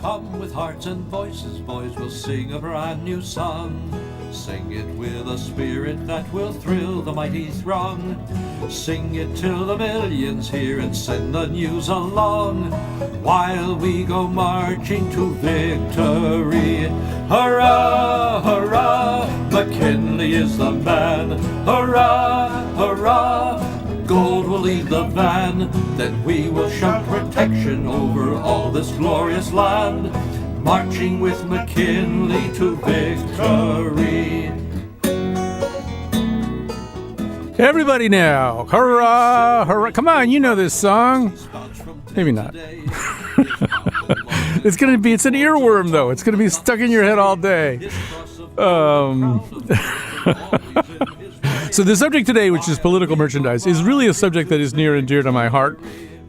Come with hearts and voices, boys, we'll sing a brand new song. Sing it with a spirit that will thrill the mighty throng. Sing it till the millions hear and send the news along, while we go marching to victory. Hurrah, hurrah, McKinley is the man. Hurrah, hurrah, gold will lead the van. Then we will shout protection over all this glorious land, marching with McKinley to victory. Everybody now, hurrah, hurrah. Come on, you know this song. Maybe not. It's an earworm, though. It's going to be stuck in your head all day. So the subject today, which is political merchandise, is really a subject that is near and dear to my heart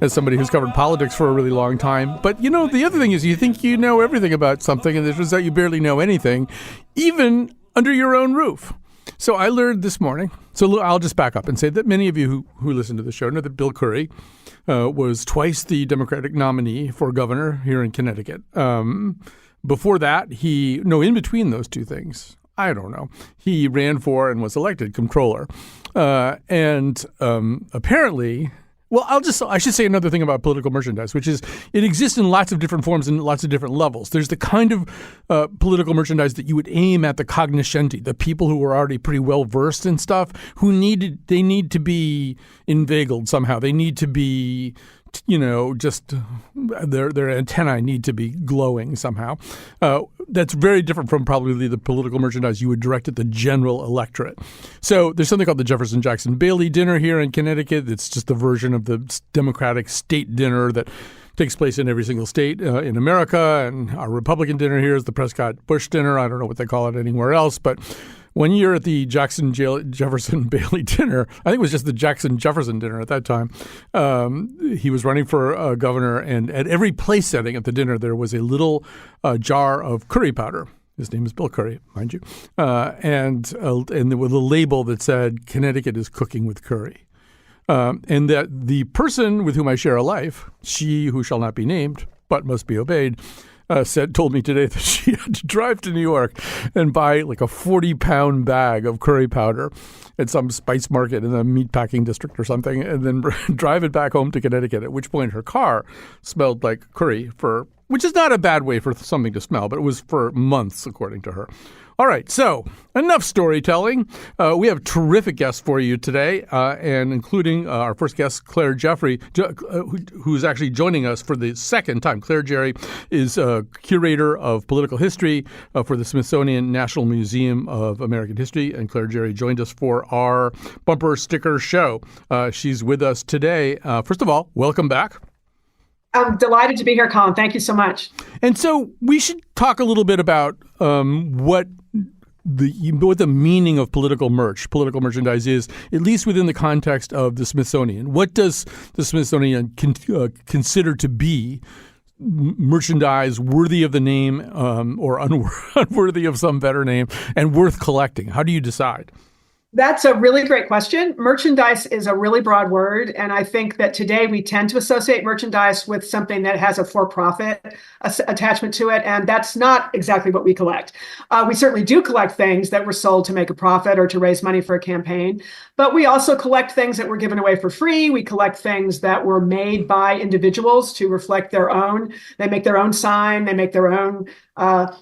as somebody who's covered politics for a really long time. But, the other thing is you think you know everything about something, and it turns out you barely know anything, even under your own roof. So I learned this morning, so I'll just back up and say that many of you who listen to the show know that Bill Curry was twice the Democratic nominee for governor here in Connecticut. Before that, in between those two things, I don't know, he ran for and was elected comptroller. Apparently... Well, I should say another thing about political merchandise, which is it exists in lots of different forms and lots of different levels. There's the kind of political merchandise that you would aim at the cognoscenti, the people who are already pretty well versed in stuff, they need to be inveigled somehow. They need to be, just their antennae need to be glowing somehow. That's very different from probably the political merchandise you would direct at the general electorate. So there's something called the Jefferson-Jackson Bailey dinner here in Connecticut. It's just a version of the Democratic state dinner that takes place in every single state in America. And our Republican dinner here is the Prescott-Bush dinner. I don't know what they call it anywhere else, but one year at the Jefferson Bailey dinner, I think it was just the Jackson Jefferson dinner at that time, he was running for governor, and at every place setting at the dinner there was a little jar of curry powder. His name is Bill Curry, mind you, and there was a label that said "Connecticut is cooking with curry," and that the person with whom I share a life, she who shall not be named but must be obeyed, told me today that she had to drive to New York and buy like a 40-pound bag of curry powder at some spice market in the meatpacking district or something, and then drive it back home to Connecticut, at which point her car smelled like curry which is not a bad way for something to smell, but it was for months, according to her. All right, so enough storytelling. We have terrific guests for you today, and including our first guest, Claire Jeffrey, who's actually joining us for the second time. Claire Jerry is Curator of Political History for the Smithsonian National Museum of American History, and Claire Jerry joined us for our bumper sticker show. She's with us today. First of all, welcome back. I'm delighted to be here, Colin. Thank you so much. And so we should talk a little bit about what the meaning of political merchandise is, at least within the context of the Smithsonian. What does the Smithsonian consider to be merchandise worthy of the name or unworthy of some better name and worth collecting? How do you decide? That's a really great question. Merchandise is a really broad word, and I think that today we tend to associate merchandise with something that has a for-profit attachment to it, and that's not exactly what we collect. We certainly do collect things that were sold to make a profit or to raise money for a campaign, but we also collect things that were given away for free. We collect things that were made by individuals to reflect their own. They make their own sign, they make their own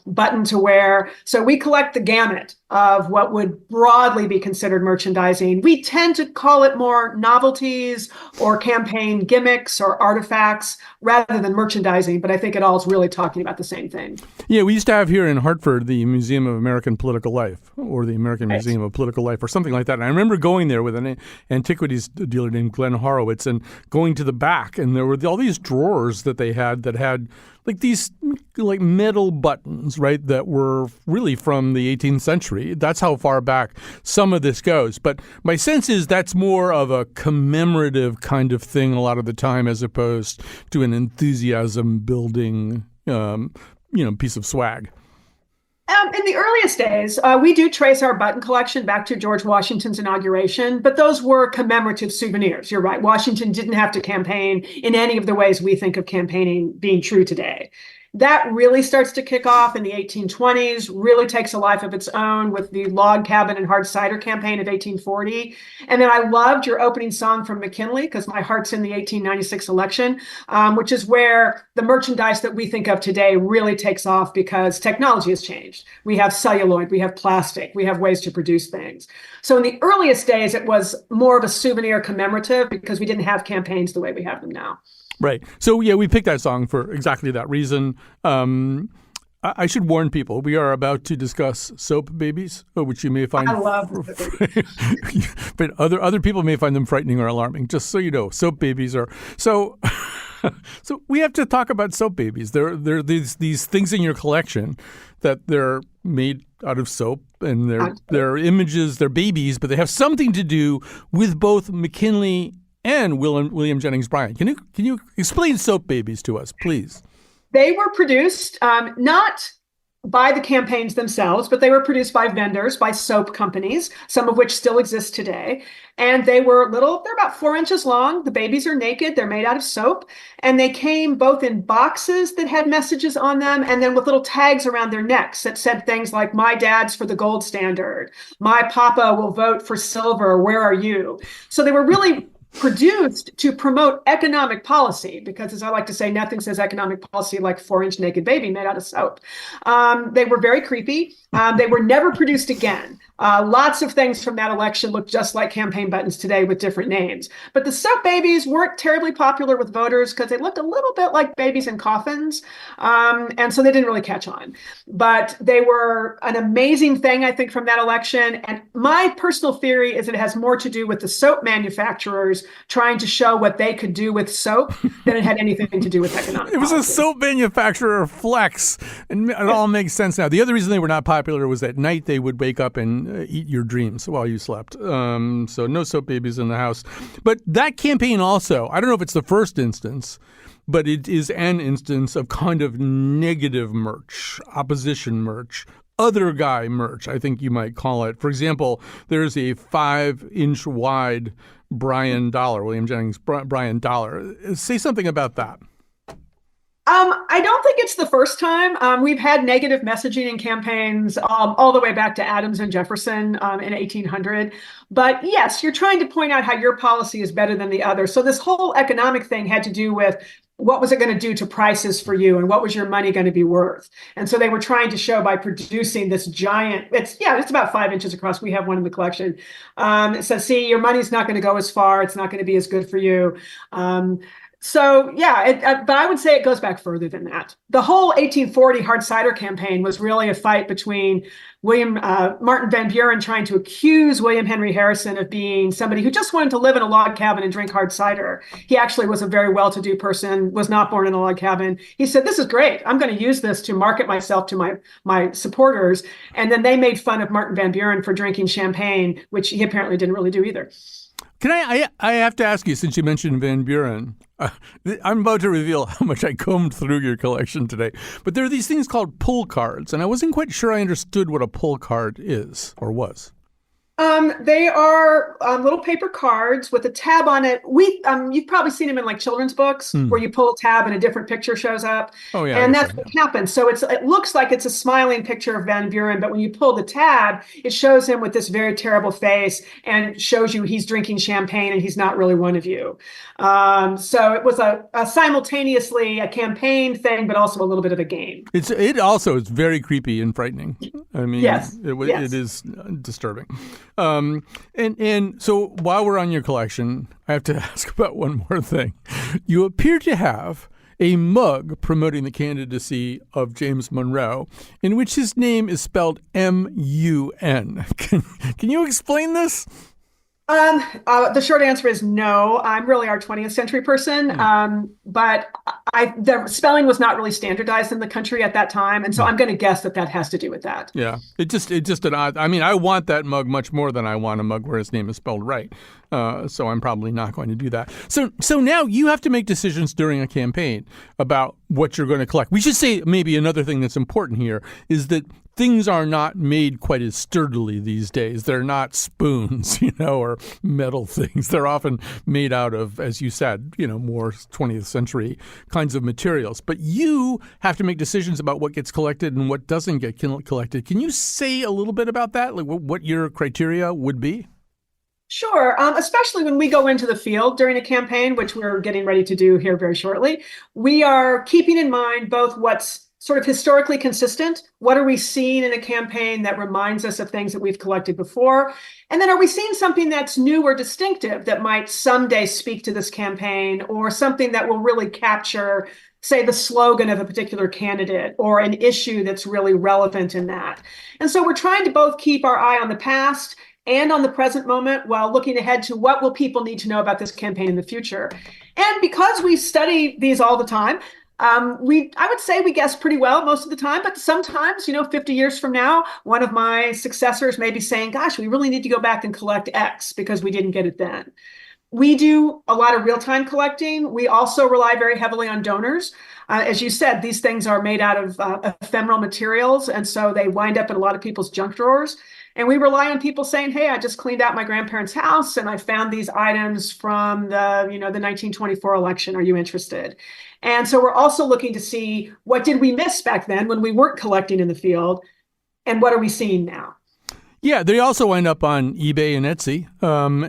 button to wear. So we collect the gamut of what would broadly be considered merchandising. We tend to call it more novelties or campaign gimmicks or artifacts rather than merchandising, but I think it all is really talking about the same thing. Yeah, we used to have here in Hartford the Museum of American Political Life, or the American Museum of Political Life, or something like that. And I remember going there with an antiquities dealer named Glenn Horowitz and going to the back, and there were all these drawers that they had that had like these like metal buttons, right, that were really from the 18th century. That's how far back some of this goes. But my sense is that's more of a commemorative kind of thing a lot of the time, as opposed to an enthusiasm building, piece of swag. In the earliest days, we do trace our button collection back to George Washington's inauguration, but those were commemorative souvenirs. You're right. Washington didn't have to campaign in any of the ways we think of campaigning being true today. That really starts to kick off in the 1820s, really takes a life of its own with the log cabin and hard cider campaign of 1840. And then I loved your opening song from McKinley, because my heart's in the 1896 election, which is where the merchandise that we think of today really takes off because technology has changed. We have celluloid, we have plastic, we have ways to produce things. So in the earliest days, it was more of a souvenir commemorative because we didn't have campaigns the way we have them now. Right. So, yeah, we picked that song for exactly that reason. I should warn people, we are about to discuss soap babies, which you may find... I love babies. But other people may find them frightening or alarming. Just so you know, soap babies are... So so we have to talk about soap babies. There are these things in your collection that they're made out of soap, and they're images, they're babies, but they have something to do with both McKinley and William Jennings Bryan. Can you explain soap babies to us, please? They were produced not by the campaigns themselves, but they were produced by vendors, by soap companies, some of which still exist today. And they're about 4 inches long. The babies are naked. They're made out of soap. And they came both in boxes that had messages on them and then with little tags around their necks that said things like, "My dad's for the gold standard. My papa will vote for silver. Where are you?" So they were really produced to promote economic policy, because as I like to say, nothing says economic policy like 4-inch naked baby made out of soap. They were very creepy. They were never produced again. Lots of things from that election look just like campaign buttons today with different names. But the soap babies weren't terribly popular with voters because they looked a little bit like babies in coffins. And so they didn't really catch on. But they were an amazing thing, I think, from that election. And my personal theory is it has more to do with the soap manufacturers trying to show what they could do with soap than it had anything to do with economic It was policy. a soap manufacturer flex. And it all makes sense now. The other reason they were not popular was at night they would wake up and eat your dreams while you slept. So no soap babies in the house. But that campaign also, I don't know if it's the first instance, but it is an instance of kind of negative merch, opposition merch, other guy merch, I think you might call it. For example, there's a 5-inch wide Bryan dollar, William Jennings Bryan dollar. Say something about that. I don't think it's the first time. We've had negative messaging in campaigns all the way back to Adams and Jefferson in 1800. But yes, you're trying to point out how your policy is better than the other. So this whole economic thing had to do with what was it going to do to prices for you and what was your money going to be worth? And so they were trying to show by producing this giant, it's about 5 inches across. We have one in the collection. It says, see, your money's not going to go as far. It's not going to be as good for you. But I would say it goes back further than that. The whole 1840 hard cider campaign was really a fight between Martin Van Buren trying to accuse William Henry Harrison of being somebody who just wanted to live in a log cabin and drink hard cider. He actually was a very well-to-do person, was not born in a log cabin. He said, "This is great. I'm going to use this to market myself to my supporters." And then they made fun of Martin Van Buren for drinking champagne, which he apparently didn't really do either. Can I have to ask you, since you mentioned Van Buren, I'm about to reveal how much I combed through your collection today, but there are these things called pull cards, and I wasn't quite sure I understood what a pull card is or was. They are little paper cards with a tab on it. You've probably seen them in like children's books where you pull a tab and a different picture shows up. Oh yeah, and that's what happens. So it looks like it's a smiling picture of Van Buren, but when you pull the tab, it shows him with this very terrible face and shows you he's drinking champagne and he's not really one of you. So it was a simultaneously a campaign thing, but also a little bit of a game. It also is very creepy and frightening. I mean, yes. It is disturbing. And so while we're on your collection, I have to ask about one more thing. You appear to have a mug promoting the candidacy of James Monroe, in which his name is spelled M-U-N. Can you explain this? The short answer is no. I'm really our 20th century person, but the spelling was not really standardized in the country at that time, and so I'm going to guess that has to do with that. Yeah, it's just an odd. I mean, I want that mug much more than I want a mug where his name is spelled right. So I'm probably not going to do that. So now you have to make decisions during a campaign about what you're going to collect. We should say maybe another thing that's important here is that things are not made quite as sturdily these days. They're not spoons, or metal things. They're often made out of, as you said, more 20th century kinds of materials. But you have to make decisions about what gets collected and what doesn't get collected. Can you say a little bit about that, like what your criteria would be? Sure, especially when we go into the field during a campaign, which we're getting ready to do here very shortly. We are keeping in mind both what's sort of historically consistent. What are we seeing in a campaign that reminds us of things that we've collected before? And then are we seeing something that's new or distinctive that might someday speak to this campaign, or something that will really capture, say, the slogan of a particular candidate or an issue that's really relevant in that? And so we're trying to both keep our eye on the past and on the present moment while looking ahead to what will people need to know about this campaign in the future. And because we study these all the time, I would say we guess pretty well most of the time, but sometimes, 50 years from now, one of my successors may be saying, gosh, we really need to go back and collect X because we didn't get it then. We do a lot of real-time collecting. We also rely very heavily on donors. As you said, these things are made out of ephemeral materials, and so they wind up in a lot of people's junk drawers. And we rely on people saying, hey, I just cleaned out my grandparents' house and I found these items from the 1924 election. Are you interested? And so we're also looking to see what did we miss back then when we weren't collecting in the field, and what are we seeing now? Yeah, they also wind up on eBay and Etsy.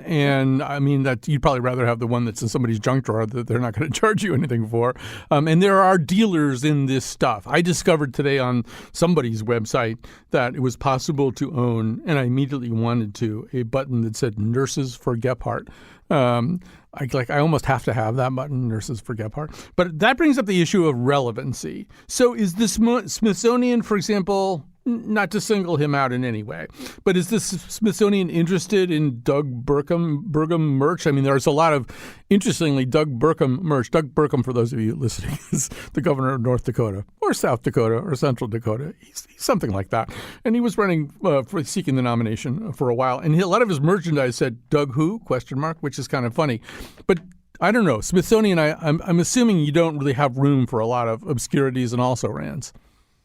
And I mean, that you'd probably rather have the one that's in somebody's junk drawer that they're not going to charge you anything for. And there are dealers in this stuff. I discovered today on somebody's website that it was possible to own, and I immediately wanted to, a button that said Nurses for Gephardt. I almost have to have that button, Nurses for Gephardt. But that brings up the issue of relevancy. So is the Smithsonian, for example, not to single him out in any way, but is the Smithsonian interested in Doug Burgum merch? I mean, there's a lot of, interestingly, Doug Burgum merch. Doug Burgum, for those of you listening, is the governor of North Dakota or South Dakota or Central Dakota. He's something like that. And he was running for seeking the nomination for a while. And a lot of his merchandise said Doug who, ? Which is kind of funny. But I don't know. Smithsonian, I'm assuming you don't really have room for a lot of obscurities and also rans.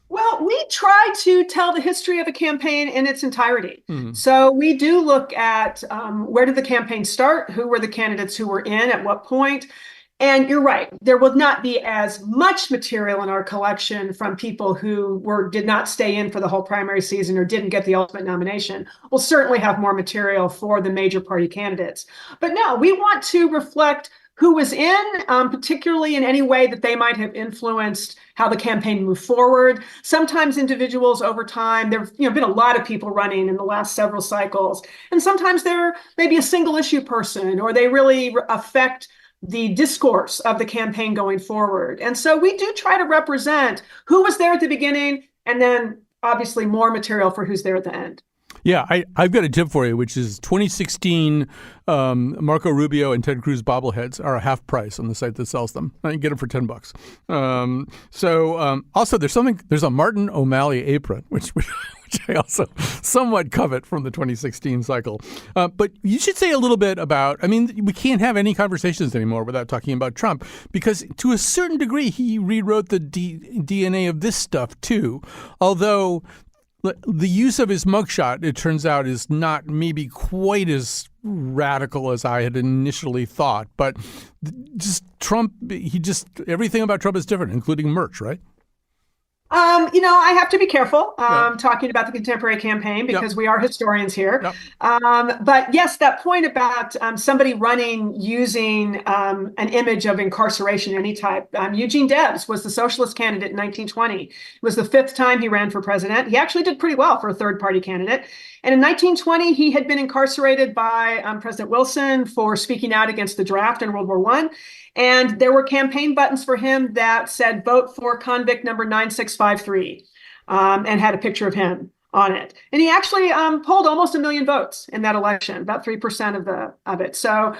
Well, we try to tell the history of a campaign in its entirety. Mm-hmm. So we do look at where did the campaign start? Who were the candidates who were in at what point? And you're right, there will not be as much material in our collection from people who did not stay in for the whole primary season or didn't get the ultimate nomination. We'll certainly have more material for the major party candidates. But no, we want to reflect who was in, particularly in any way that they might have influenced how the campaign moved forward. Sometimes individuals over time, there've been a lot of people running in the last several cycles, and sometimes they're maybe a single issue person, or they really affect the discourse of the campaign going forward. And so we do try to represent who was there at the beginning, and then obviously more material for who's there at the end. Yeah, I've got a tip for you, which is 2016 Marco Rubio and Ted Cruz bobbleheads are a half price on the site that sells them. You can get them for $10. Also, there's a Martin O'Malley apron, which I also somewhat covet from the 2016 cycle. But you should say a little bit about, we can't have any conversations anymore without talking about Trump, because to a certain degree, he rewrote the DNA of this stuff too, although the use of his mugshot, it turns out, is not maybe quite as radical as I had initially thought. But just Trump, everything about Trump is different, including merch, right? I have to be careful talking about the contemporary campaign because we are historians here. But yes, that point about somebody running using an image of incarceration, any type. Eugene Debs was the socialist candidate in 1920. It was the 5th time he ran for president. He actually did pretty well for a third party candidate. And in 1920, he had been incarcerated by President Wilson for speaking out against the draft in World War I. And there were campaign buttons for him that said, vote for convict number 9653, and had a picture of him on it. And he actually polled almost 1 million votes in that election, about 3% of it. So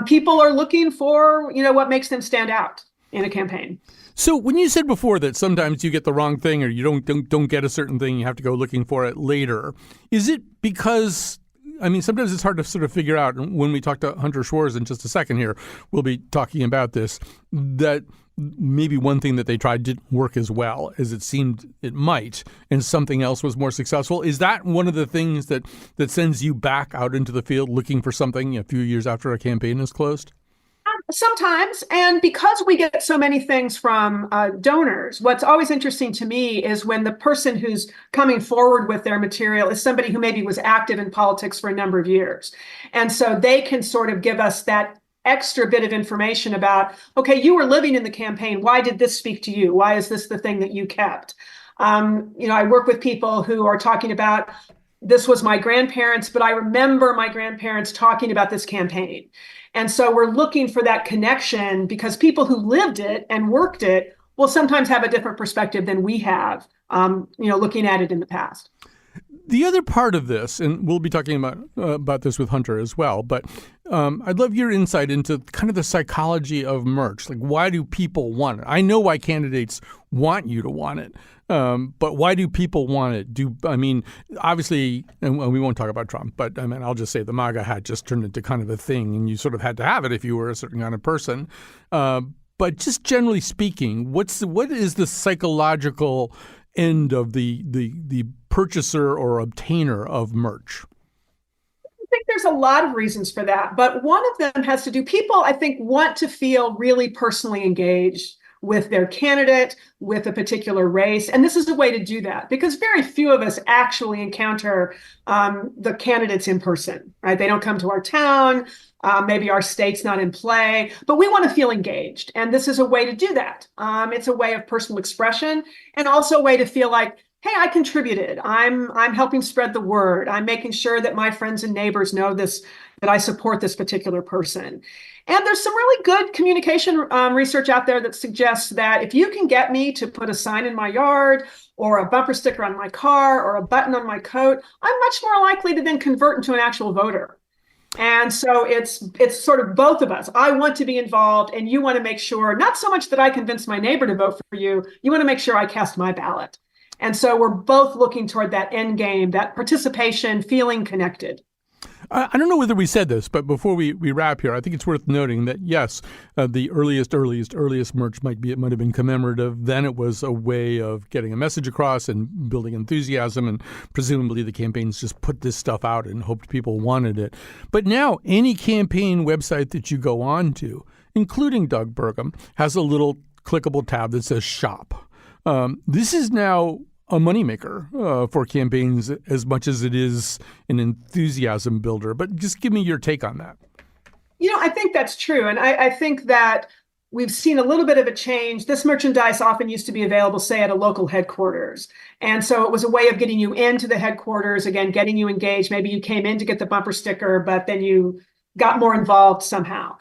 people are looking for, what makes them stand out in a campaign. So when you said before that sometimes you get the wrong thing or you don't get a certain thing, you have to go looking for it later, is it because I mean, sometimes it's hard to sort of figure out. And when we talk to Hunter Schwarz in just a second here, we'll be talking about this, that maybe one thing that they tried didn't work as well as it seemed it might, and something else was more successful. Is that one of the things that sends you back out into the field looking for something a few years after a campaign is closed? Sometimes, and because we get so many things from donors, what's always interesting to me is when the person who's coming forward with their material is somebody who maybe was active in politics for a number of years. And so they can sort of give us that extra bit of information about, okay, you were living in the campaign. Why did this speak to you? Why is this the thing that you kept? I work with people who are talking about, this was my grandparents, but I remember my grandparents talking about this campaign. And so we're looking for that connection because people who lived it and worked it will sometimes have a different perspective than we have, looking at it in the past. The other part of this, and we'll be talking about this with Hunter as well, but I'd love your insight into kind of the psychology of merch. Like, why do people want it? I know why candidates want you to want it, but why do people want it? Obviously, and we won't talk about Trump, but I'll just say the MAGA hat just turned into kind of a thing, and you sort of had to have it if you were a certain kind of person. But just generally speaking, what is the psychological end of the purchaser or obtainer of merch? I think there's a lot of reasons for that, but one of them has to do, people, I think, want to feel really personally engaged with their candidate, with a particular race. And this is a way to do that because very few of us actually encounter the candidates in person, right? They don't come to our town. Maybe our state's not in play, but we want to feel engaged. And this is a way to do that. It's a way of personal expression and also a way to feel like, hey, I contributed. I'm helping spread the word. I'm making sure that my friends and neighbors know this, that I support this particular person. And there's some really good communication research out there that suggests that if you can get me to put a sign in my yard or a bumper sticker on my car or a button on my coat, I'm much more likely to then convert into an actual voter. And so it's sort of both of us. I want to be involved, and you want to make sure, not so much that I convince my neighbor to vote for you, you want to make sure I cast my ballot. And so we're both looking toward that end game, that participation, feeling connected. I don't know whether we said this, but before we wrap here, I think it's worth noting that, yes, the earliest merch might have been commemorative. Then it was a way of getting a message across and building enthusiasm. And presumably the campaigns just put this stuff out and hoped people wanted it. But now any campaign website that you go on to, including Doug Burgum, has a little clickable tab that says shop. This is now a moneymaker for campaigns as much as it is an enthusiasm builder. But just give me your take on that. I think that's true. And I think that we've seen a little bit of a change. This merchandise often used to be available, say, at a local headquarters. And so it was a way of getting you into the headquarters, again, getting you engaged. Maybe you came in to get the bumper sticker, but then you got more involved somehow.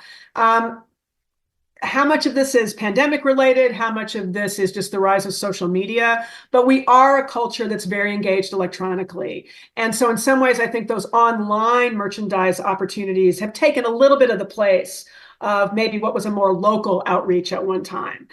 How much of this is pandemic related? How much of this is just the rise of social media? But we are a culture that's very engaged electronically. And so in some ways, I think those online merchandise opportunities have taken a little bit of the place of maybe what was a more local outreach at one time.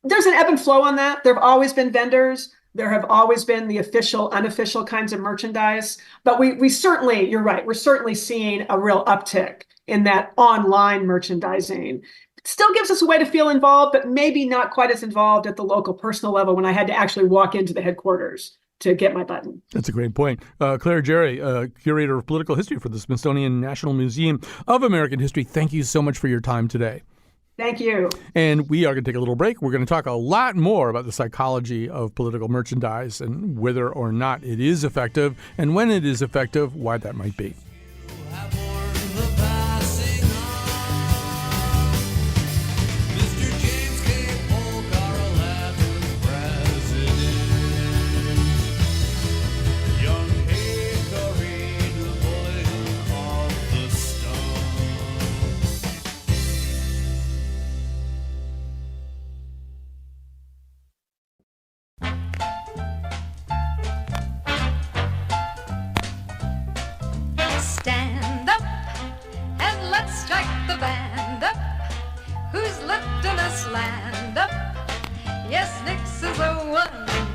There's an ebb and flow on that. There have always been vendors. There have always been the official, unofficial kinds of merchandise. But we certainly, you're right, we're certainly seeing a real uptick in that online merchandising. Still gives us a way to feel involved, but maybe not quite as involved at the local personal level when I had to actually walk into the headquarters to get my button. That's a great point. Claire Jerry, Curator of Political History for the Smithsonian National Museum of American History, thank you so much for your time today. Thank you. And we are going to take a little break. We're going to talk a lot more about the psychology of political merchandise and whether or not it is effective, and when it is effective, why that might be.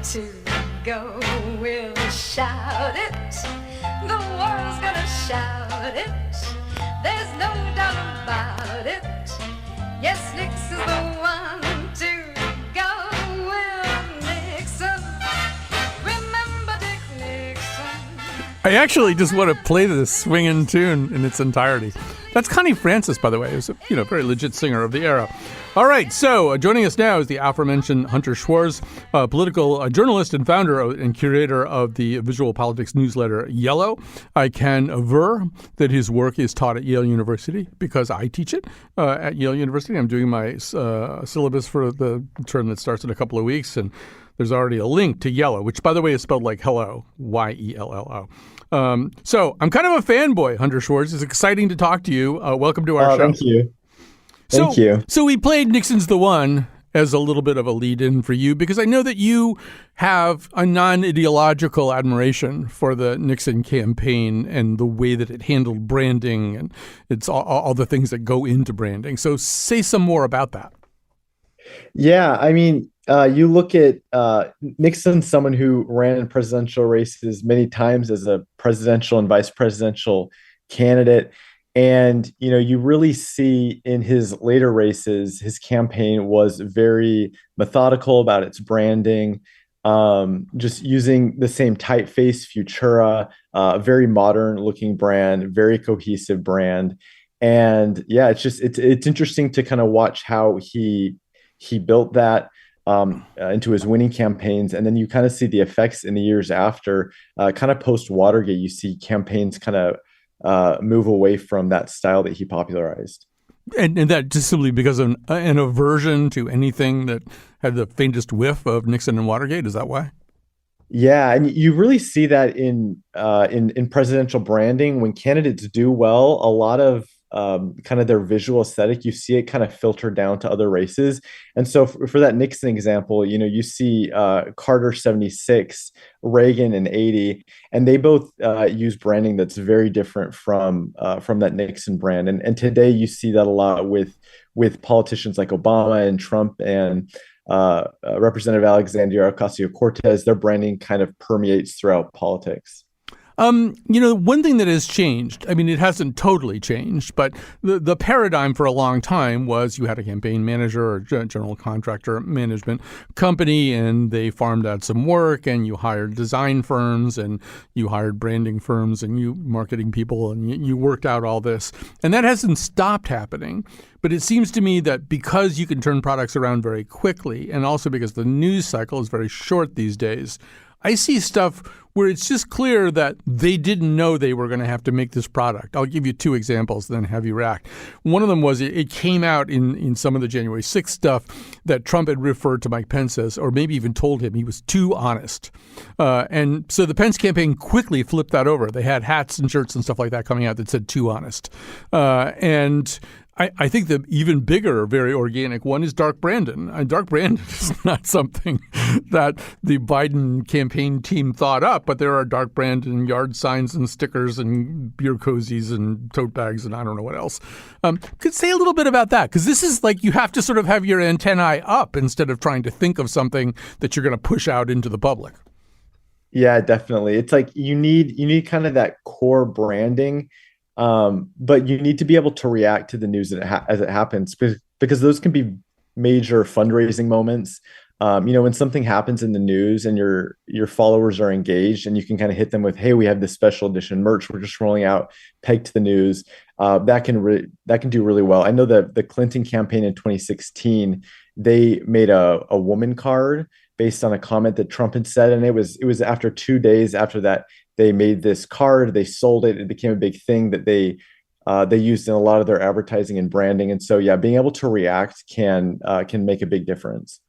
To go, we'll shout it The world's gonna shout it. There's no doubt about it. Yes, Nixon's the one to go with Nixon. Remember Dick Nixon. I actually just want to play this swinging tune in its entirety. That's Connie Francis, by the way, who's a very legit singer of the era. All right, so joining us now is the aforementioned Hunter Schwarz, political journalist and founder and curator of the visual politics newsletter Yellow. I can aver that his work is taught at Yale University because I teach it at Yale University. I'm doing my syllabus for the term that starts in a couple of weeks, and there's already a link to Yellow, which, by the way, is spelled like hello, Y-E-L-L-O. So I'm kind of a fanboy, Hunter Schwarz. It's exciting to talk to you. Welcome to our show. Thank you. Thank you. So we played Nixon's the One as a little bit of a lead-in for you because I know that you have a non-ideological admiration for the Nixon campaign and the way that it handled branding and it's all the things that go into branding. So say some more about that. Yeah, I mean, you look at Nixon, someone who ran in presidential races many times as a presidential and vice presidential candidate. And, you really see in his later races, his campaign was very methodical about its branding, just using the same typeface, Futura, very modern looking brand, very cohesive brand. And yeah, it's interesting to kind of watch how he built that into his winning campaigns. And then you kind of see the effects in the years after, kind of post Watergate, you see campaigns kind of move away from that style that he popularized. And that just simply because of an aversion to anything that had the faintest whiff of Nixon and Watergate? Is that why? Yeah, and you really see that in presidential branding. When candidates do well, a lot of kind of their visual aesthetic, you see it kind of filter down to other races. And so for that Nixon example, you see Carter 76, Reagan in 80, and they both use branding that's very different from that Nixon brand. And today you see that a lot with politicians like Obama and Trump and Representative Alexandria Ocasio-Cortez. Their branding kind of permeates throughout politics. One thing that has changed, I mean, it hasn't totally changed, but the paradigm for a long time was you had a campaign manager or general contractor management company, and they farmed out some work, and you hired design firms, and you hired branding firms, and you marketing people, and you worked out all this. And that hasn't stopped happening. But it seems to me that because you can turn products around very quickly, and also because the news cycle is very short these days, I see stuff where it's just clear that they didn't know they were going to have to make this product. I'll give you two examples, then have you react. One of them was it came out in some of the January 6th stuff that Trump had referred to Mike Pence as, or maybe even told him he was too honest. And so the Pence campaign quickly flipped that over. They had hats and shirts and stuff like that coming out that said too honest. And I think the even bigger, very organic one is Dark Brandon. Dark Brandon is not something that the Biden campaign team thought up, but there are Dark Brandon yard signs and stickers and beer cozies and tote bags and I don't know what else. Could say a little bit about that, because this is like you have to sort of have your antennae up instead of trying to think of something that you're going to push out into the public. Yeah, definitely. It's like you need kind of that core branding. But you need to be able to react to the news as it happens, because those can be major fundraising moments. When something happens in the news and your followers are engaged, and you can kind of hit them with, "Hey, we have this special edition merch we're just rolling out, pegged to the news." That can do really well. I know that the Clinton campaign in 2016, they made a woman card based on a comment that Trump had said, and it was after 2 days after that. They made this card, they sold it, it became a big thing that they used in a lot of their advertising and branding. And so, yeah, being able to react can make a big difference.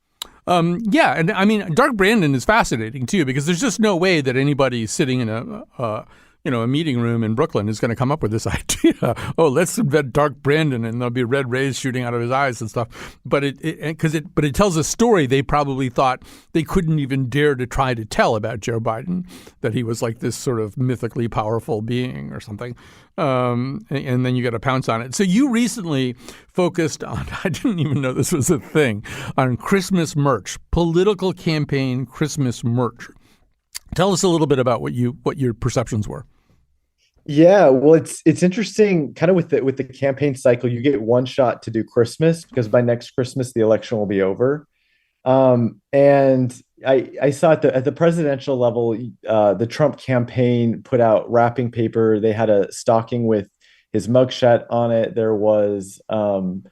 Yeah, and I mean, Dark Brandon is fascinating too, because there's just no way that anybody sitting in a meeting room in Brooklyn is going to come up with this idea. Oh, let's invent Dark Brandon, and there'll be red rays shooting out of his eyes and stuff. But it tells a story they probably thought they couldn't even dare to try to tell about Joe Biden, that he was like this sort of mythically powerful being or something. And then you got to pounce on it. So you recently focused on, I didn't even know this was a thing, on Christmas merch, political campaign Christmas merch. Tell us a little bit about what your perceptions were. Yeah, well, it's interesting, kind of with the campaign cycle. You get one shot to do Christmas because by next Christmas the election will be over. And I saw at the presidential level, the Trump campaign put out wrapping paper. They had a stocking with his mugshot on it. There was the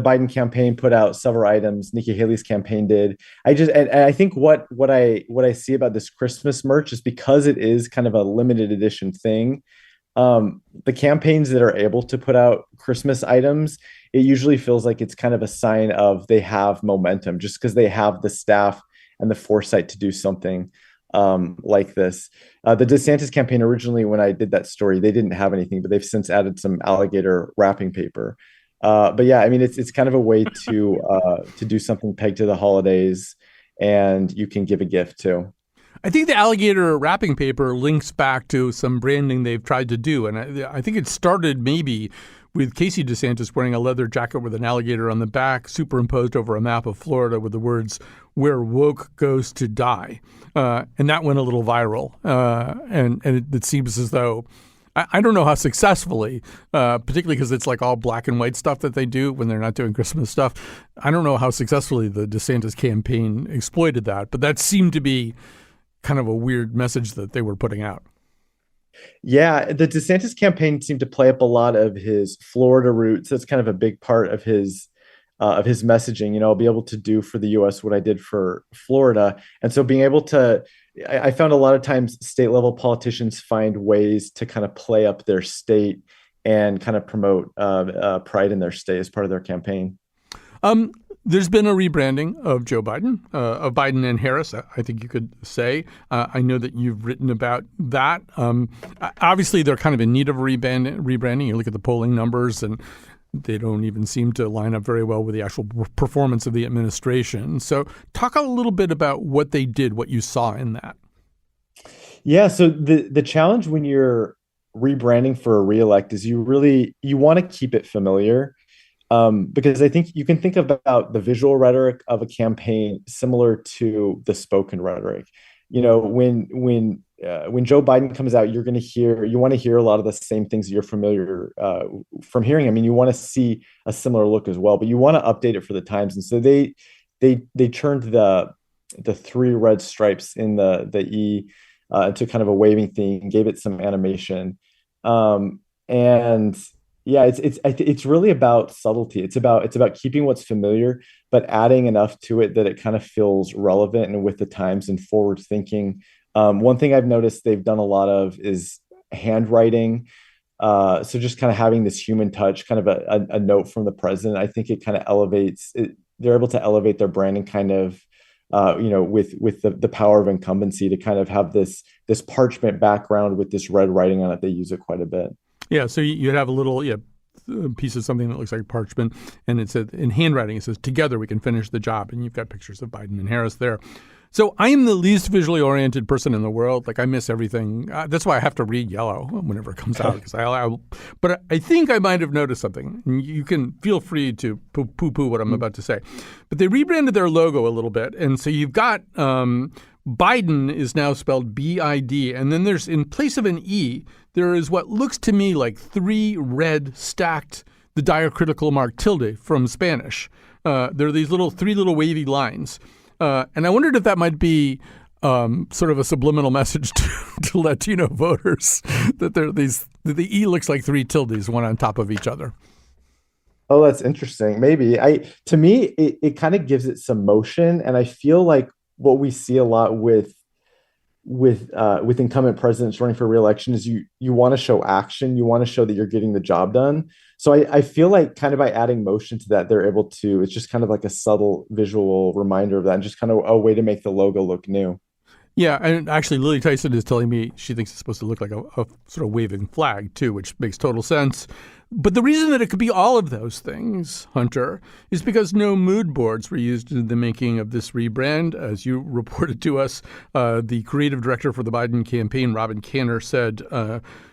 Biden campaign put out several items. Nikki Haley's campaign did. And I think what I see about this Christmas merch is because it is kind of a limited edition thing. The campaigns that are able to put out Christmas items, it usually feels like it's kind of a sign of they have momentum just because they have the staff and the foresight to do something like this. The DeSantis campaign originally, when I did that story, they didn't have anything, but they've since added some alligator wrapping paper. But yeah, I mean, it's kind of a way to do something pegged to the holidays, and you can give a gift too. I think the alligator wrapping paper links back to some branding they've tried to do. And I think it started maybe with Casey DeSantis wearing a leather jacket with an alligator on the back, superimposed over a map of Florida with the words, "Where woke goes to die." And that went a little viral. And it seems as though, I don't know how successfully, particularly because it's like all black and white stuff that they do when they're not doing Christmas stuff. I don't know how successfully the DeSantis campaign exploited that, but that seemed to be kind of a weird message that they were putting out. Yeah, the DeSantis campaign seemed to play up a lot of his Florida roots. That's kind of a big part of his messaging. You know, I'll be able to do for the U.S. what I did for Florida, and so being able to, I found a lot of times state level politicians find ways to kind of play up their state and kind of promote pride in their state as part of their campaign. There's been a rebranding of Joe Biden, of Biden and Harris, I think you could say. I know that you've written about that. Obviously, they're kind of in need of rebranding. You look at the polling numbers, and they don't even seem to line up very well with the actual performance of the administration. So talk a little bit about what they did, what you saw in that. Yeah, so the challenge when you're rebranding for a reelect is you want to keep it familiar. Because I think you can think about the visual rhetoric of a campaign similar to the spoken rhetoric. You know, when Joe Biden comes out, you want to hear a lot of the same things that you're familiar from hearing. I mean, you want to see a similar look as well, but you want to update it for the times. And so they turned the three red stripes in the E to kind of a waving thing, gave it some animation, and yeah, it's really about subtlety. It's about keeping what's familiar, but adding enough to it that it kind of feels relevant and with the times and forward thinking. One thing I've noticed they've done a lot of is handwriting. So just kind of having this human touch, kind of a note from the president. I think it kind of elevates it. They're able to elevate their branding kind of, with the power of incumbency to kind of have this parchment background with this red writing on it. They use it quite a bit. Yeah, so you'd have a little piece of something that looks like parchment, and it said in handwriting, it says, "Together we can finish the job," and you've got pictures of Biden and Harris there. So I am the least visually oriented person in the world. Like, I miss everything. That's why I have to read Yellow whenever it comes out. But I think I might have noticed something. You can feel free to poo-poo what I'm about to say. But they rebranded their logo a little bit, and so you've got Biden is now spelled B-I-D, and then there's, in place of an E, there is what looks to me like three red stacked, the diacritical mark tilde from Spanish. There are these three little wavy lines. And I wondered if that might be sort of a subliminal message to Latino voters that the E looks like three tildes, one on top of each other. Oh, that's interesting. Maybe to me, it kind of gives it some motion. And I feel like what we see a lot with incumbent presidents running for re-election is you want to show action. You want to show that you're getting the job done. So I feel like kind of by adding motion to that, they're able to, it's just kind of like a subtle visual reminder of that and just kind of a way to make the logo look new. Yeah, and actually Lily Tyson is telling me she thinks it's supposed to look like a sort of waving flag too, which makes total sense. But the reason that it could be all of those things, Hunter, is because no mood boards were used in the making of this rebrand. As you reported to us, the creative director for the Biden campaign, Robin Canner, said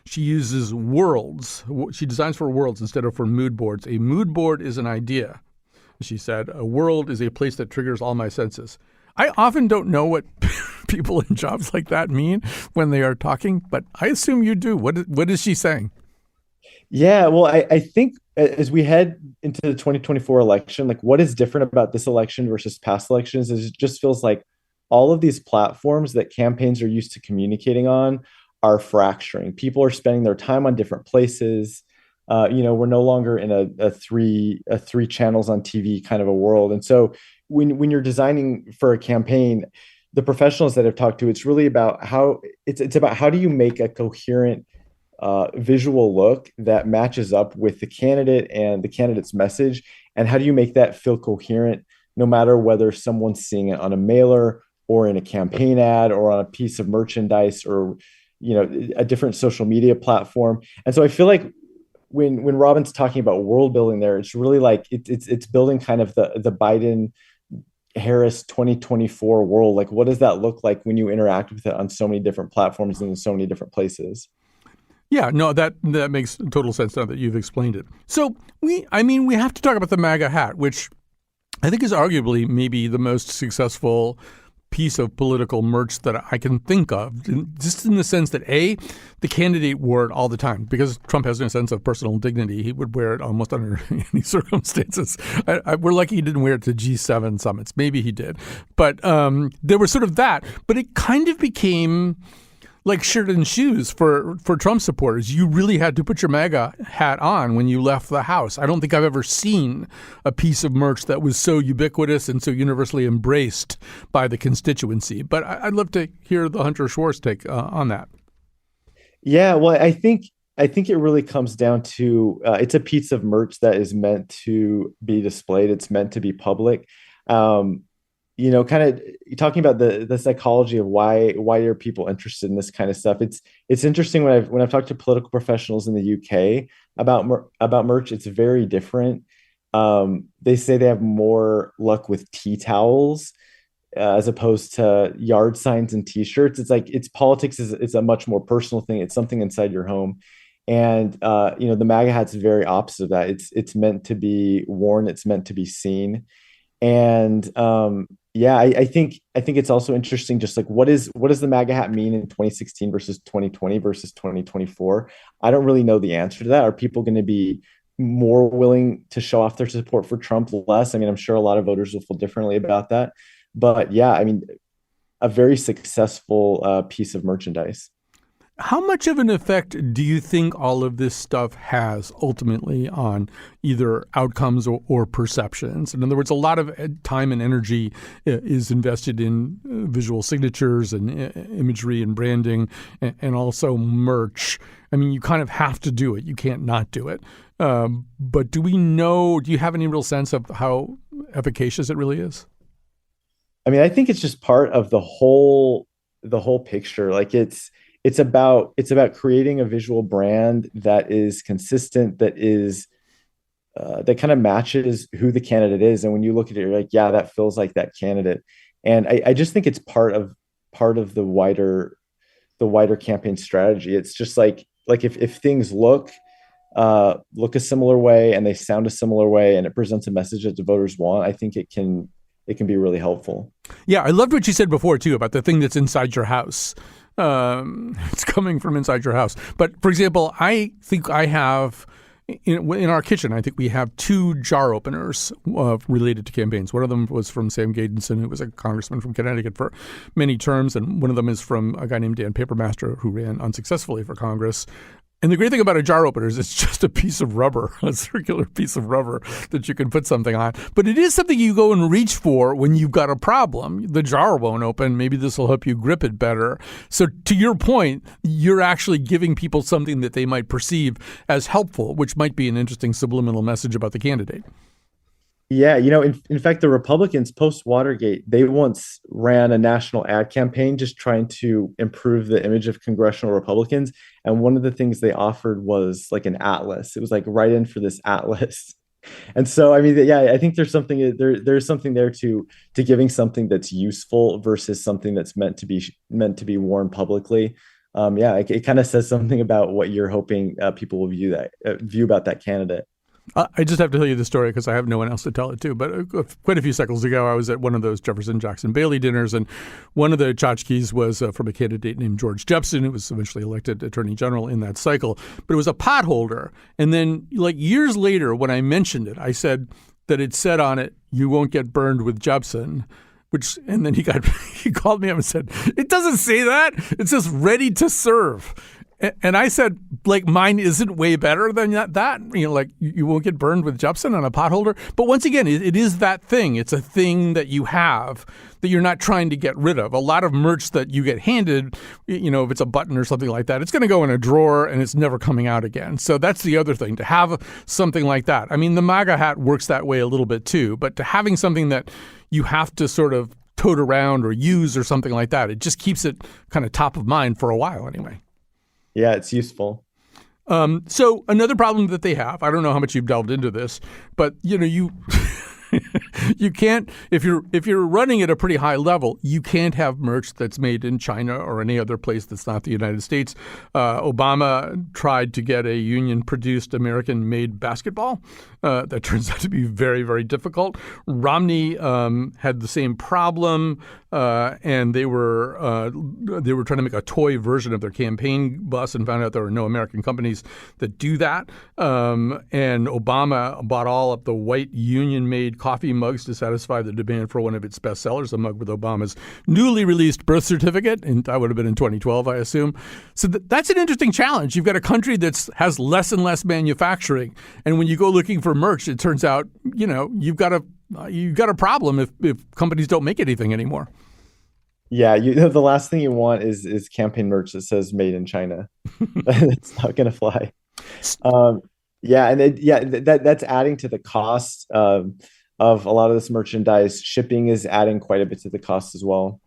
she uses worlds. She designs for worlds instead of for mood boards. A mood board is an idea. She said, "A world is a place that triggers all my senses." I often don't know what people in jobs like that mean when they are talking, but I assume you do. What is she saying? Yeah, well, I think as we head into the 2024 election, like what is different about this election versus past elections is it just feels like all of these platforms that campaigns are used to communicating on are fracturing. People are spending their time on different places. We're no longer in a three channels on TV kind of a world. And so when you're designing for a campaign, the professionals that I've talked to, it's really about it's about how do you make a coherent visual look that matches up with the candidate and the candidate's message, and how do you make that feel coherent no matter whether someone's seeing it on a mailer or in a campaign ad or on a piece of merchandise or a different social media platform. And so I feel like when Robin's talking about world building there, it's really like it's building kind of the Biden Harris 2024 world. Like, what does that look like when you interact with it on so many different platforms and in so many different places? Yeah, no, that makes total sense now that you've explained it. So we have to talk about the MAGA hat, which I think is arguably maybe the most successful piece of political merch that I can think of, just in the sense that the candidate wore it all the time because Trump has no sense of personal dignity. He would wear it almost under any circumstances. We're lucky he didn't wear it to G7 summits. Maybe he did, but there was sort of that. But it kind of became like shirt and shoes for Trump supporters. You really had to put your MAGA hat on when you left the house. I don't think I've ever seen a piece of merch that was so ubiquitous and so universally embraced by the constituency. But I'd love to hear the Hunter Schwartz take on that. Yeah, well, I think it really comes down to it's a piece of merch that is meant to be displayed. It's meant to be public. Kind of talking about the psychology of why are people interested in this kind of stuff. It's interesting when I've talked to political professionals in the UK about merch. It's very different. They say they have more luck with tea towels as opposed to yard signs and T-shirts. It's like politics is a much more personal thing. It's something inside your home, and the MAGA hat's very opposite of that. It's meant to be worn. It's meant to be seen. And I think it's also interesting, just like what does the MAGA hat mean in 2016 versus 2020 versus 2024? I don't really know the answer to that. Are people going to be more willing to show off their support for Trump, less? I mean, I'm sure a lot of voters will feel differently about that. But yeah, I mean, a very successful piece of merchandise. How much of an effect do you think all of this stuff has ultimately on either outcomes or perceptions? In other words, a lot of time and energy is invested in visual signatures and imagery and branding and also merch. I mean, you kind of have to do it. You can't not do it. But do you have any real sense of how efficacious it really is? I mean, I think it's just part of the whole picture. Like it's about creating a visual brand that is consistent, that kind of matches who the candidate is. And when you look at it, you're like, yeah, that feels like that candidate. And I just think it's part of the wider campaign strategy. It's just like if things look a similar way and they sound a similar way and it presents a message that the voters want, I think it can be really helpful. Yeah, I loved what you said before too about the thing that's inside your house. It's coming from inside your house. But for example, I think I have in our kitchen, I think we have 2 jar openers related to campaigns. One of them was from Sam Gadenson, who was a congressman from Connecticut for many terms. And one of them is from a guy named Dan Papermaster, who ran unsuccessfully for Congress. And the great thing about a jar opener is it's just a piece of rubber, a circular piece of rubber that you can put something on. But it is something you go and reach for when you've got a problem. The jar won't open. Maybe this will help you grip it better. So to your point, you're actually giving people something that they might perceive as helpful, which might be an interesting subliminal message about the candidate. Yeah, in fact, the Republicans post-Watergate, they once ran a national ad campaign just trying to improve the image of congressional Republicans. And one of the things they offered was like an atlas. It was like write in for this atlas. And so, I mean, yeah, I think there's something there to giving something that's useful versus something that's meant to be worn publicly. It kind of says something about what you're hoping people will view about that candidate. I just have to tell you the story because I have no one else to tell it to. But quite a few cycles ago, I was at one of those Jefferson Jackson Bailey dinners, and one of the tchotchkes was from a candidate named George Jepson, who was eventually elected Attorney General in that cycle. But it was a potholder. And then, like years later, when I mentioned it, I said that it said on it, "You won't get burned with Jepson." And then he called me up and said, "It doesn't say that. It says ready to serve." And I said, like, mine isn't way better than that. Like, you won't get burned with Jepson on a potholder. But once again, it is that thing. It's a thing that you have that you're not trying to get rid of. A lot of merch that you get handed, if it's a button or something like that, it's going to go in a drawer and it's never coming out again. So that's the other thing, to have something like that. I mean, the MAGA hat works that way a little bit too. But to having something that you have to sort of tote around or use or something like that, it just keeps it kind of top of mind for a while anyway. Yeah, it's useful. So another problem that they have, I don't know how much you've delved into this, but you you can't, if you're running at a pretty high level, you can't have merch that's made in China or any other place that's not the United States. Obama tried to get a union-produced American-made basketball. That turns out to be very, very difficult. Romney had the same problem, and they were trying to make a toy version of their campaign bus and found out there were no American companies that do that. And Obama bought all of the white union-made coffee mugs to satisfy the demand for one of its bestsellers, a mug with Obama's newly released birth certificate, and that would have been in 2012, I assume. So that's an interesting challenge. You've got a country that has less and less manufacturing, and when you go looking for merch, it turns out you've got a problem if companies don't make anything anymore. Yeah, the last thing you want is campaign merch that says "Made in China." It's not going to fly. That's adding to the cost of a lot of this merchandise. Shipping is adding quite a bit to the cost as well.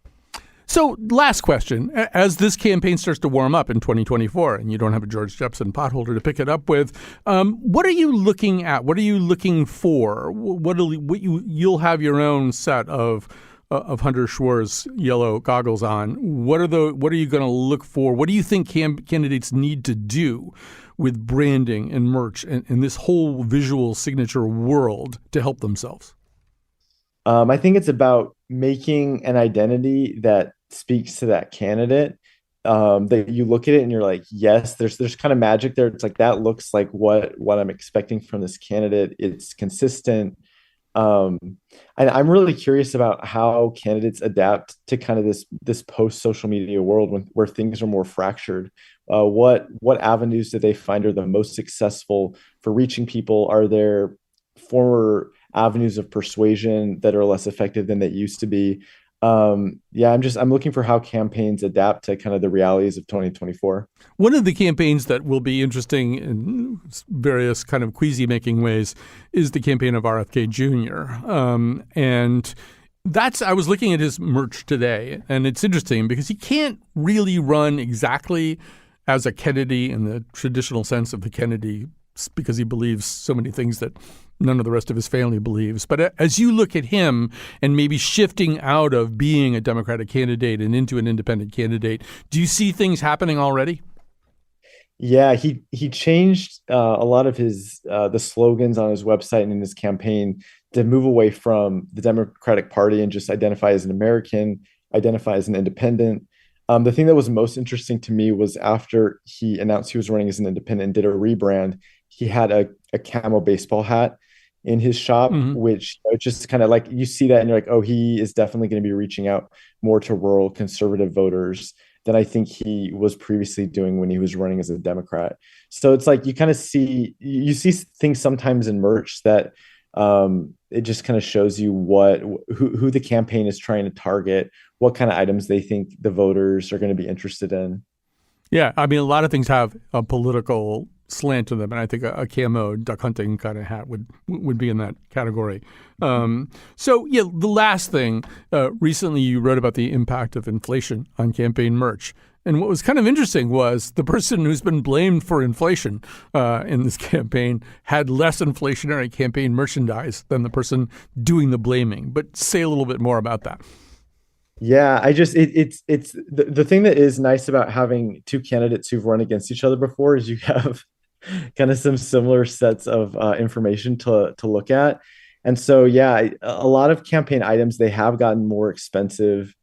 So last question, as this campaign starts to warm up in 2024 and you don't have a George Jepson potholder to pick it up with, what are you looking at? What are you looking for? You'll have your own set of Hunter Schwarz yellow goggles on. What are you going to look for? What do you think candidates need to do with branding and merch and this whole visual signature world to help themselves? I think it's about making an identity that speaks to that candidate, that you look at it and you're like, yes, there's kind of magic there. It's like, that looks like what I'm expecting from this candidate. It's consistent. And I'm really curious about how candidates adapt to kind of this post social media world where things are more fractured. What avenues do they find are the most successful for reaching people? Are there former avenues of persuasion that are less effective than they used to be? I'm looking for how campaigns adapt to kind of the realities of 2024. One of the campaigns that will be interesting in various kind of queasy-making ways is the campaign of RFK Jr. And I was looking at his merch today, and it's interesting because he can't really run exactly as a Kennedy in the traditional sense of the Kennedy, because he believes so many things that none of the rest of his family believes. But as you look at him and maybe shifting out of being a Democratic candidate and into an independent candidate, do you see things happening already? Yeah, he changed a lot of his the slogans on his website and in his campaign to move away from the Democratic Party and just identify as an American, identify as an independent. The thing that was most interesting to me was after he announced he was running as an independent and did a rebrand, he had a camo baseball hat in his shop, which just kind of like, you see that and you're like, oh, he is definitely going to be reaching out more to rural conservative voters than I think he was previously doing when he was running as a Democrat. So it's like, you kind of see things sometimes in merch that it just kind of shows you who the campaign is trying to target, what kind of items they think the voters are going to be interested in. Yeah, I mean, a lot of things have a political slant to them, and I think a camo duck hunting kind of hat would be in that category. The last thing, recently you wrote about the impact of inflation on campaign merch. And what was kind of interesting was the person who's been blamed for inflation in this campaign had less inflationary campaign merchandise than the person doing the blaming. But say a little bit more about that. Yeah, it's the thing that is nice about having two candidates who've run against each other before is you have kind of some similar sets of information to look at. And so, yeah, a lot of campaign items, they have gotten more expensive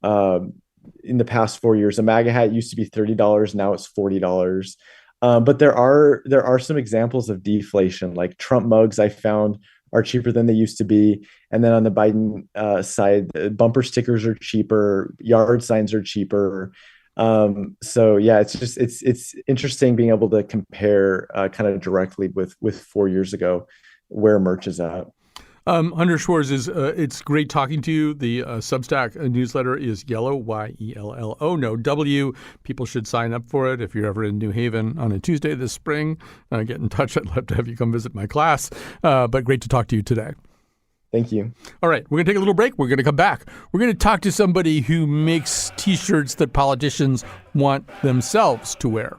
in the past 4 years. A MAGA hat used to be $30, now it's $40. But there are some examples of deflation, like Trump mugs I found are cheaper than they used to be. And then on the Biden side, bumper stickers are cheaper, yard signs are cheaper. So yeah, it's interesting being able to compare kind of directly with 4 years ago where merch is at. Hunter Schwarz, it's great talking to you. The Substack newsletter is Yellow, YELLO, no W. People should sign up for it. If you're ever in New Haven on a Tuesday this spring, get in touch. I'd love to have you come visit my class. But great to talk to you today. Thank you. All right, we're going to take a little break. We're going to come back. We're going to talk to somebody who makes T-shirts that politicians want themselves to wear.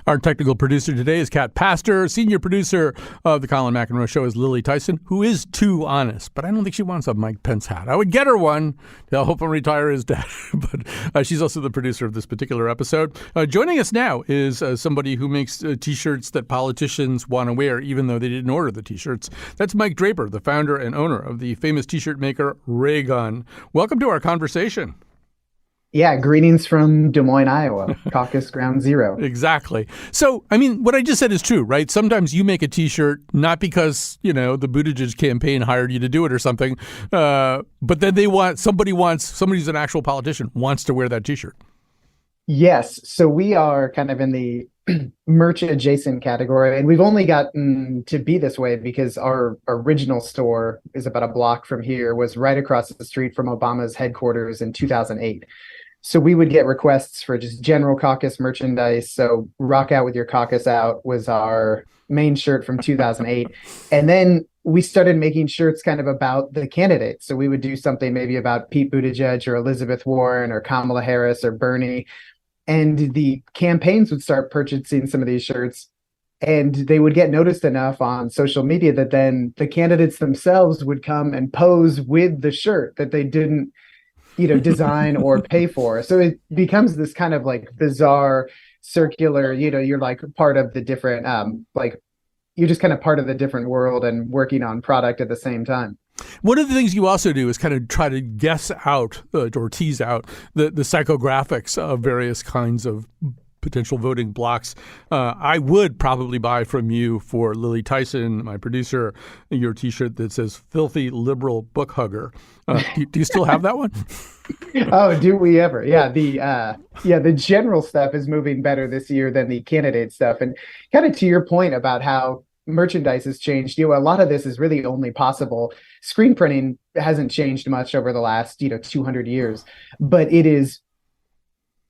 Our technical producer today is Kat Pastor. Senior producer of the Colin McEnroe Show is Lily Tyson, who is too honest, but I don't think she wants a Mike Pence hat. I would get her one to help him retire his debt, but she's also the producer of this particular episode. Joining us now is somebody who makes T-shirts that politicians want to wear, even though they didn't order the T-shirts. That's Mike Draper, the founder and owner of the famous T-shirt maker Raygun. Welcome to our conversation. Yeah, greetings from Des Moines, Iowa, caucus ground zero. Exactly. So, I mean, what I just said is true, right? Sometimes you make a T-shirt not because, the Buttigieg campaign hired you to do it or something, but then somebody who's an actual politician wants to wear that T-shirt. Yes. So we are kind of in the merch adjacent category, and we've only gotten to be this way because our original store is about a block from here, was right across the street from Obama's headquarters in 2008. So we would get requests for just general caucus merchandise. So Rock Out With Your Caucus Out was our main shirt from 2008. And then we started making shirts kind of about the candidates. So we would do something maybe about Pete Buttigieg or Elizabeth Warren or Kamala Harris or Bernie. And the campaigns would start purchasing some of these shirts, and they would get noticed enough on social media that then the candidates themselves would come and pose with the shirt that they didn't design or pay for. So it becomes this kind of like bizarre circular, you're like part of the different, you're just kind of part of the different world and working on product at the same time. One of the things you also do is kind of try to guess out or tease out the psychographics of various kinds of potential voting blocks. I would probably buy from you, for Lily Tyson, my producer, your T-shirt that says "Filthy Liberal Book Hugger." Do you still have that one? Oh, do we ever? Yeah, the general stuff is moving better this year than the candidate stuff. And kind of to your point about how merchandise has changed, a lot of this is really only possible. Screen printing hasn't changed much over the last 200 years, but it is.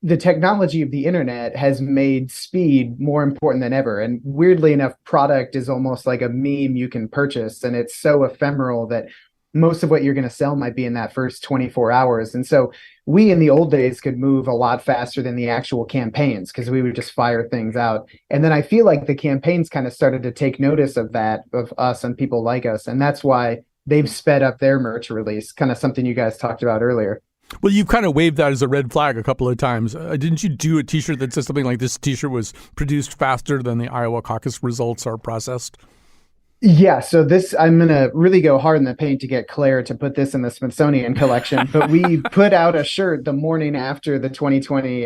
The technology of the internet has made speed more important than ever. And weirdly enough, product is almost like a meme you can purchase. And it's so ephemeral that most of what you're going to sell might be in that first 24 hours. And so we in the old days could move a lot faster than the actual campaigns because we would just fire things out. And then I feel like the campaigns kind of started to take notice of that, of us and people like us. And that's why they've sped up their merch release, kind of something you guys talked about earlier. Well, you've kind of waved that as a red flag a couple of times. Didn't you do a T-shirt that says something like, "This T-shirt was produced faster than the Iowa caucus results are processed"? Yeah, so this, I'm going to really go hard in the paint to get Claire to put this in the Smithsonian collection, but we put out a shirt the morning after the 2020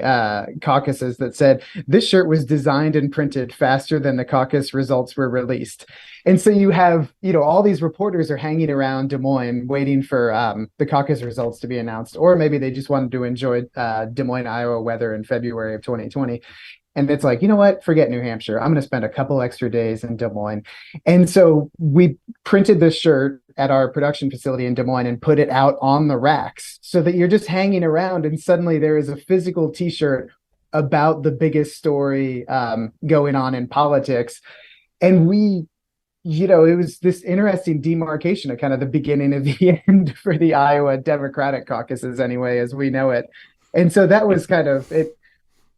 caucuses that said, "This shirt was designed and printed faster than the caucus results were released." And so you have, all these reporters are hanging around Des Moines waiting for the caucus results to be announced, or maybe they just wanted to enjoy Des Moines, Iowa weather in February of 2020. And it's like, you know what? Forget New Hampshire. I'm going to spend a couple extra days in Des Moines. And so we printed this shirt at our production facility in Des Moines and put it out on the racks so that you're just hanging around and suddenly there is a physical T-shirt about the biggest story going on in politics. And we, it was this interesting demarcation of kind of the beginning of the end for the Iowa Democratic caucuses anyway, as we know it. And so that was kind of it.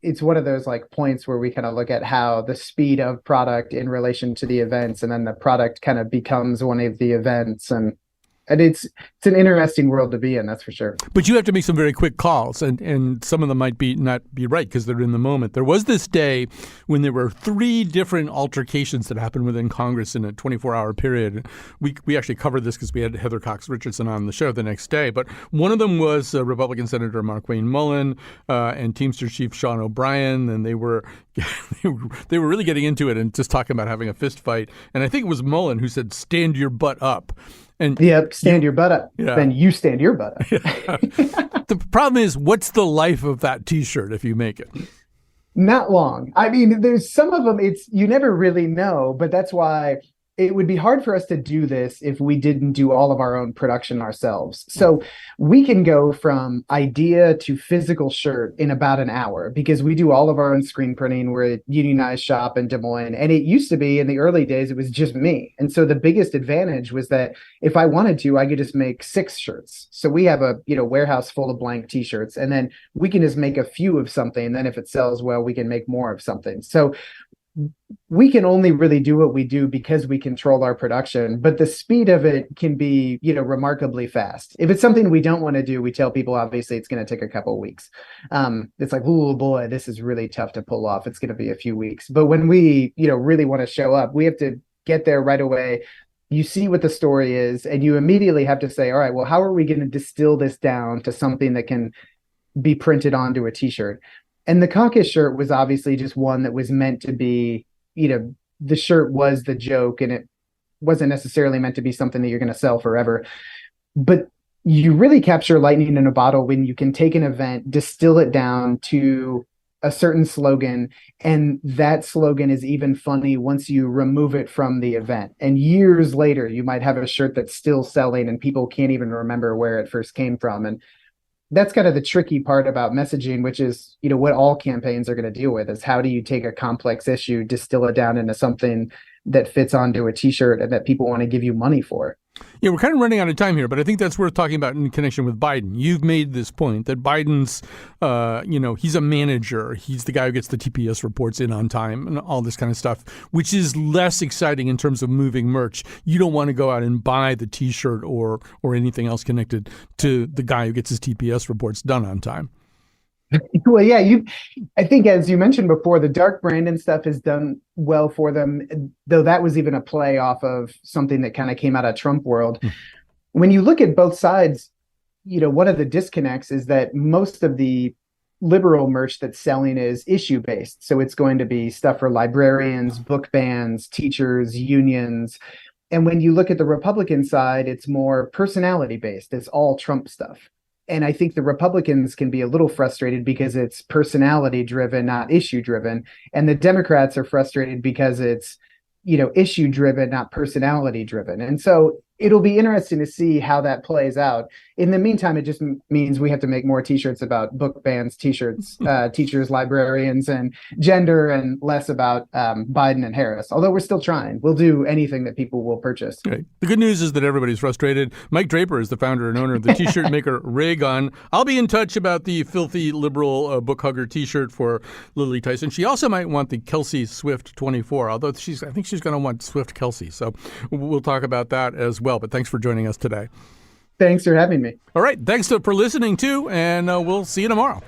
it's one of those like points where we kind of look at how the speed of product in relation to the events, and then the product kind of becomes one of the events, and it's an interesting world to be in, that's for sure. But you have to make some very quick calls, and some of them might not be right because they're in the moment. There was this day when there were 3 different altercations that happened within Congress in a 24-hour period. We actually covered this because we had Heather Cox Richardson on the show the next day. But one of them was Republican Senator Markwayne Mullin and Teamster Chief Sean O'Brien, and they were really getting into it and just talking about having a fist fight. And I think it was Mullin who said, "Stand your butt up." And yep, stand your butt up. Yeah. Then you stand your butt up. The problem is, what's the life of that T-shirt if you make it? Not long. I mean, there's some of them, you never really know, but that's why it would be hard for us to do this if we didn't do all of our own production ourselves. So we can go from idea to physical shirt in about an hour because we do all of our own screen printing. We're a unionized shop in Des Moines. And it used to be in the early days, it was just me. And so the biggest advantage was that if I wanted to, I could just make 6 shirts. So we have a warehouse full of blank T-shirts, and then we can just make a few of something. And then if it sells well, we can make more of something. So we can only really do what we do because we control our production, but the speed of it can be, remarkably fast. If it's something we don't want to do, we tell people, obviously, it's going to take a couple of weeks. It's like, oh boy, this is really tough to pull off. It's going to be a few weeks. But when we, really want to show up, we have to get there right away. You see what the story is, and you immediately have to say, all right, well, how are we going to distill this down to something that can be printed onto a T-shirt? And the caucus shirt was obviously just one that was meant to be, the shirt was the joke, and it wasn't necessarily meant to be something that you're going to sell forever. But you really capture lightning in a bottle when you can take an event, distill it down to a certain slogan, and that slogan is even funny once you remove it from the event. And years later, you might have a shirt that's still selling and people can't even remember where it first came from. And that's kind of the tricky part about messaging, which is, what all campaigns are going to deal with is how do you take a complex issue, distill it down into something that fits onto a T-shirt and that people want to give you money for. Yeah, we're kind of running out of time here, but I think that's worth talking about in connection with Biden. You've made this point that Biden's, he's a manager. He's the guy who gets the TPS reports in on time and all this kind of stuff, which is less exciting in terms of moving merch. You don't want to go out and buy the T-shirt or anything else connected to the guy who gets his TPS reports done on time. Well, yeah, I think, as you mentioned before, the dark Brandon stuff has done well for them, though that was even a play off of something that kind of came out of Trump world. When you look at both sides, one of the disconnects is that most of the liberal merch that's selling is issue based. So it's going to be stuff for librarians, book bans, teachers, unions. And when you look at the Republican side, it's more personality based. It's all Trump stuff. And I think the Republicans can be a little frustrated because it's personality driven, not issue driven. And the Democrats are frustrated because it's, issue driven, not personality driven. And so it'll be interesting to see how that plays out. In the meantime, it just means we have to make more T-shirts about book bans, T-shirts, teachers, librarians, and gender, and less about Biden and Harris. Although we're still trying. We'll do anything that people will purchase. Okay. The good news is that everybody's frustrated. Mike Draper is the founder and owner of the T-shirt maker Raygun. I'll be in touch about the filthy liberal book hugger T-shirt for Lily Tyson. She also might want the Kelsey Swift 24, although I think she's going to want Swift Kelsey. So we'll talk about that as well. But thanks for joining us today. Thanks for having me. All right. Thanks for listening, too. And we'll see you tomorrow.